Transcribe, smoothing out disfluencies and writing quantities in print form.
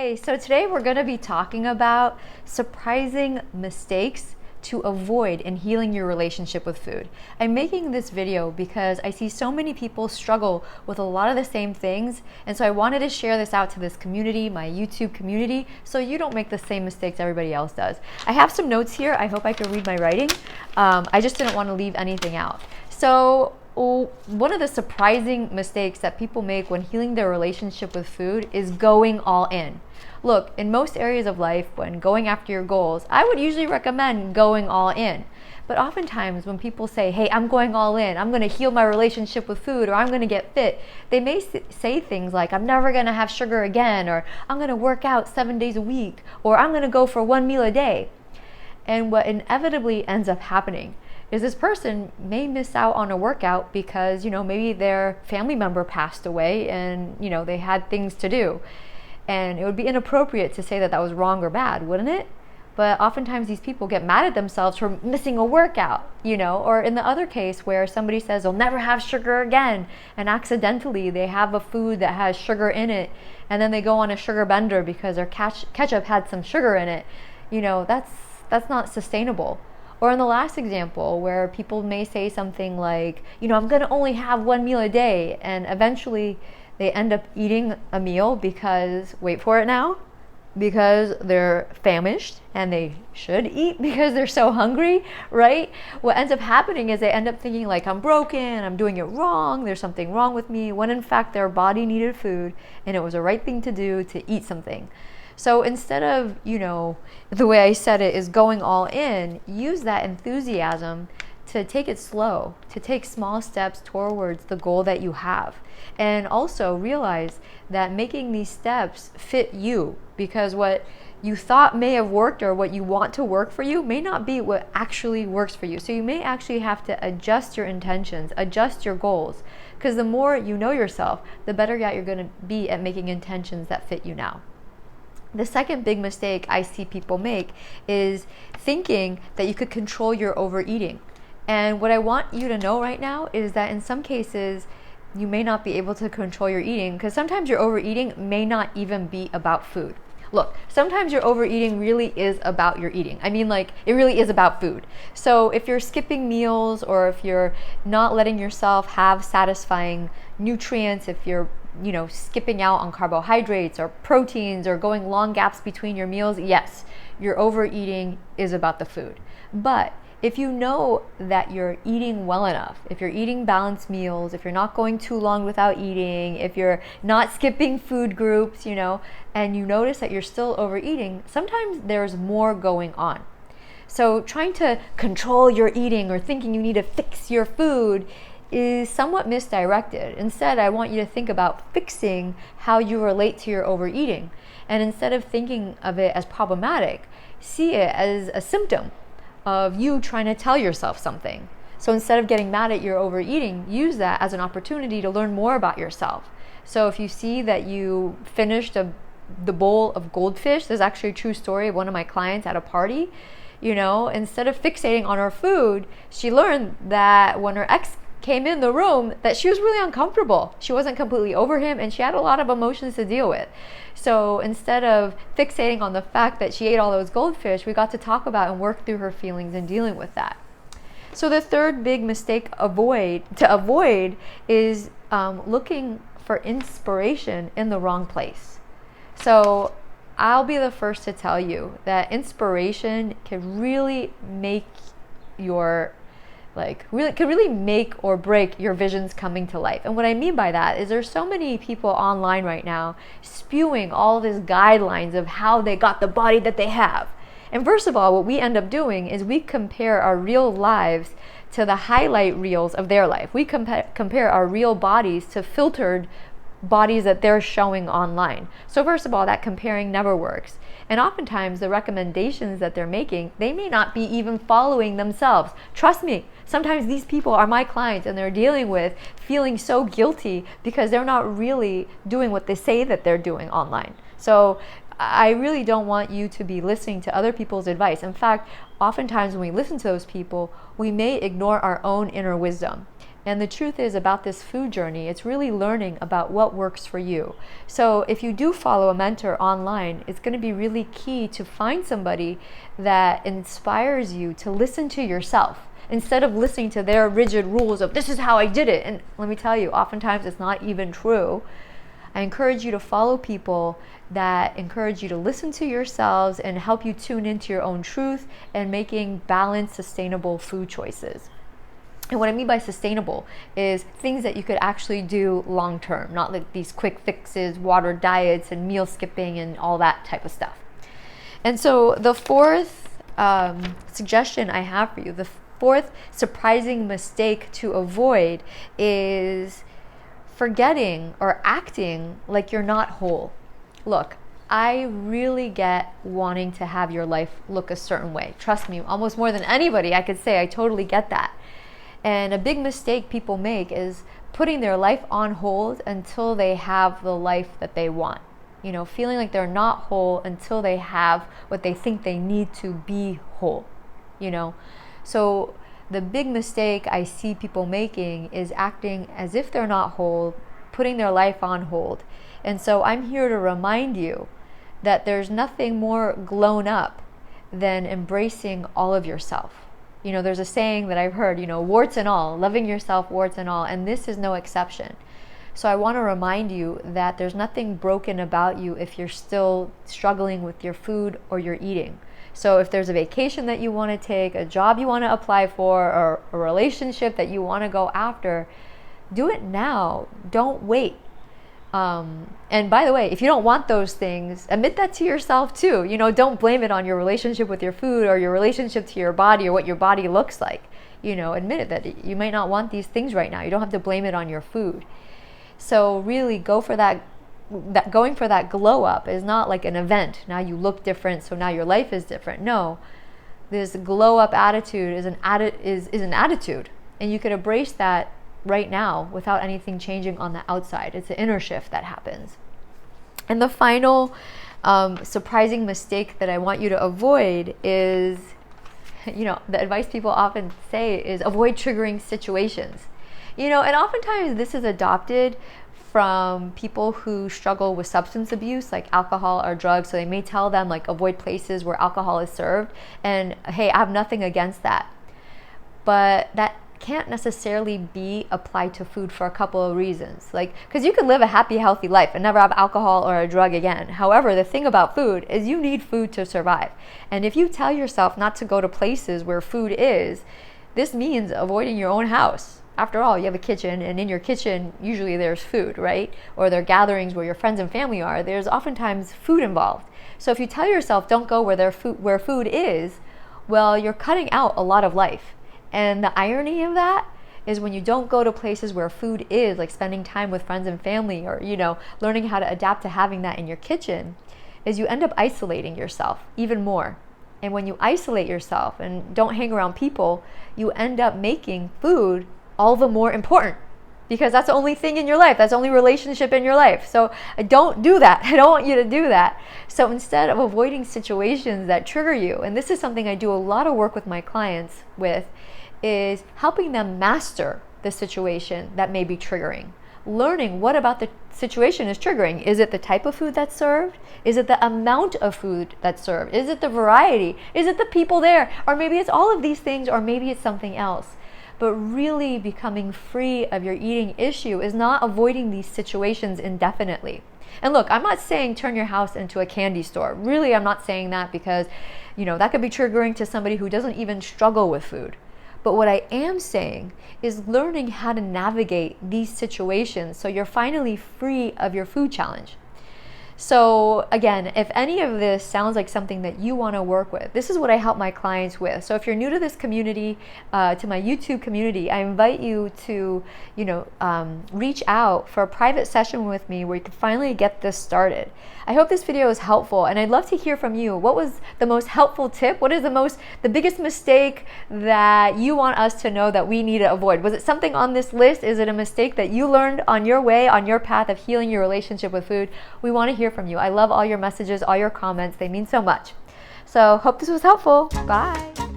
Hey, so today we're going to be talking about surprising mistakes to avoid in healing your relationship with food. I'm making this video because I see so many people struggle with a lot of the same things, and so I wanted to share this out to this community, my YouTube community, so you don't make the same mistakes everybody else does. I have some notes here. I hope I can read my writing. I just didn't want to leave anything out. So one of the surprising mistakes that people make when healing their relationship with food is going all in. Look, in most areas of life, when going after your goals, I would usually recommend going all in. But oftentimes when people say, hey, I'm going all in, I'm going to heal my relationship with food, or I'm going to get fit, they may say things like, I'm never going to have sugar again, or I'm going to work out 7 days a week, or I'm going to go for one meal a day. And what inevitably ends up happening is this person may miss out on a workout because, maybe their family member passed away and, they had things to do. And it would be inappropriate to say that that was wrong or bad, wouldn't it? But oftentimes these people get mad at themselves for missing a workout, or in the other case where somebody says they'll never have sugar again, and accidentally they have a food that has sugar in it, and then they go on a sugar bender because their ketchup had some sugar in it. That's not sustainable. Or in the last example, where people may say something like, I'm going to only have one meal a day, and eventually they end up eating a meal because, wait for it now, because they're famished and they should eat because they're so hungry, right? What ends up happening is they end up thinking like, I'm broken, I'm doing it wrong, there's something wrong with me, when in fact their body needed food and it was the right thing to do to eat something. So instead of, the way I said it is going all in, use that enthusiasm to take it slow, to take small steps towards the goal that you have. And also realize that making these steps fit you, because what you thought may have worked or what you want to work for you may not be what actually works for you. So you may actually have to adjust your intentions, adjust your goals, because the more you know yourself, the better you're going to be at making intentions that fit you now. The second big mistake I see people make is thinking that you could control your overeating. And what I want you to know right now is that in some cases, you may not be able to control your eating, because sometimes your overeating may not even be about food. Look, sometimes your overeating really is about your eating. It really is about food. So if you're skipping meals, or if you're not letting yourself have satisfying nutrients, if you're skipping out on carbohydrates or proteins or going long gaps between your meals, yes, your overeating is about the food. But if you know that you're eating well enough, if you're eating balanced meals, if you're not going too long without eating, if you're not skipping food groups, and you notice that you're still overeating, sometimes there's more going on. So trying to control your eating or thinking you need to fix your food is somewhat misdirected. Instead, I want you to think about fixing how you relate to your overeating. And instead of thinking of it as problematic, see it as a symptom of you trying to tell yourself something. So instead of getting mad at your overeating, use that as an opportunity to learn more about yourself. So if you see that you finished the bowl of goldfish, there's actually a true story of one of my clients at a party. Instead of fixating on her food, she learned that when her ex came in the room, that she was really uncomfortable. She wasn't completely over him, and she had a lot of emotions to deal with. So instead of fixating on the fact that she ate all those goldfish, we got to talk about and work through her feelings and dealing with that. So the third big mistake to avoid is looking for inspiration in the wrong place. So I'll be the first to tell you that inspiration can really make make or break your visions coming to life. And what I mean by that is there's so many people online right now spewing all these guidelines of how they got the body that they have. And first of all, what we end up doing is we compare our real lives to the highlight reels of their life. We compare our real bodies to filtered bodies that they're showing online. So first of all, that comparing never works. And oftentimes the recommendations that they're making, they may not be even following themselves. Trust me, sometimes these people are my clients and they're dealing with feeling so guilty because they're not really doing what they say that they're doing online. So I really don't want you to be listening to other people's advice. In fact, oftentimes when we listen to those people, we may ignore our own inner wisdom. And the truth is, about this food journey, it's really learning about what works for you. So if you do follow a mentor online, it's going to be really key to find somebody that inspires you to listen to yourself instead of listening to their rigid rules of this is how I did it. And let me tell you, oftentimes it's not even true. I encourage you to follow people that encourage you to listen to yourselves and help you tune into your own truth and making balanced, sustainable food choices. And what I mean by sustainable is things that you could actually do long term, not like these quick fixes, water diets, and meal skipping, and all that type of stuff. And so the fourth suggestion I have for you, the fourth surprising mistake to avoid is forgetting or acting like you're not whole. Look, I really get wanting to have your life look a certain way. Trust me, almost more than anybody, I could say I totally get that. And a big mistake people make is putting their life on hold until they have the life that they want. You know, feeling like they're not whole until they have what they think they need to be whole, you know. So the big mistake I see people making is acting as if they're not whole, putting their life on hold. And so I'm here to remind you that there's nothing more grown up than embracing all of yourself. You know, there's a saying that I've heard, you know, warts and all, loving yourself, warts and all, and this is no exception. So I want to remind you that there's nothing broken about you if you're still struggling with your food or your eating. So if there's a vacation that you want to take, a job you want to apply for, or a relationship that you want to go after, do it now. Don't wait. And by the way, if you don't want those things, admit that to yourself too. You know, don't blame it on your relationship with your food or your relationship to your body or what your body looks like. You know, admit it that you might not want these things right now. You don't have to blame it on your food. So really go for that going for that glow up is not like an event. Now you look different, so now your life is different. No, this glow up attitude is an attitude, and you could embrace that right now without anything changing on the outside. It's an inner shift that happens. And the final surprising mistake that I want you to avoid is, you know, the advice people often say is avoid triggering situations. You know, and oftentimes this is adopted from people who struggle with substance abuse, like alcohol or drugs. So they may tell them, like, avoid places where alcohol is served. And hey, I have nothing against that. But that can't necessarily be applied to food for a couple of reasons. Like, because you can live a happy, healthy life and never have alcohol or a drug again. However, the thing about food is you need food to survive. And if you tell yourself not to go to places where food is, this means avoiding your own house. After all, you have a kitchen, and in your kitchen, usually there's food, right? Or there are gatherings where your friends and family are. There's oftentimes food involved. So if you tell yourself don't go where food is, well, you're cutting out a lot of life. And the irony of that is when you don't go to places where food is, like spending time with friends and family, or, you know, learning how to adapt to having that in your kitchen, is you end up isolating yourself even more. And when you isolate yourself and don't hang around people, you end up making food all the more important, because that's the only thing in your life. That's the only relationship in your life. So don't do that. I don't want you to do that. So instead of avoiding situations that trigger you, and this is something I do a lot of work with my clients with, is helping them master the situation that may be triggering. Learning what about the situation is triggering. Is it the type of food that's served? Is it the amount of food that's served? Is it the variety? Is it the people there? Or maybe it's all of these things, or maybe it's something else. But really becoming free of your eating issue is not avoiding these situations indefinitely. And look, I'm not saying turn your house into a candy store. Really, I'm not saying that, because, you know, that could be triggering to somebody who doesn't even struggle with food. But what I am saying is learning how to navigate these situations so you're finally free of your food challenge. So again, if any of this sounds like something that you want to work with, this is what I help my clients with. So if you're new to this community, to my YouTube community, I invite you to, reach out for a private session with me where you can finally get this started. I hope this video is helpful, and I'd love to hear from you. What was the most helpful tip? What is the biggest mistake that you want us to know that we need to avoid? Was it something on this list? Is it a mistake that you learned on your way, on your path of healing your relationship with food? We want to hear from you. I love all your messages, all your comments. They mean so much. So hope this was helpful. Bye.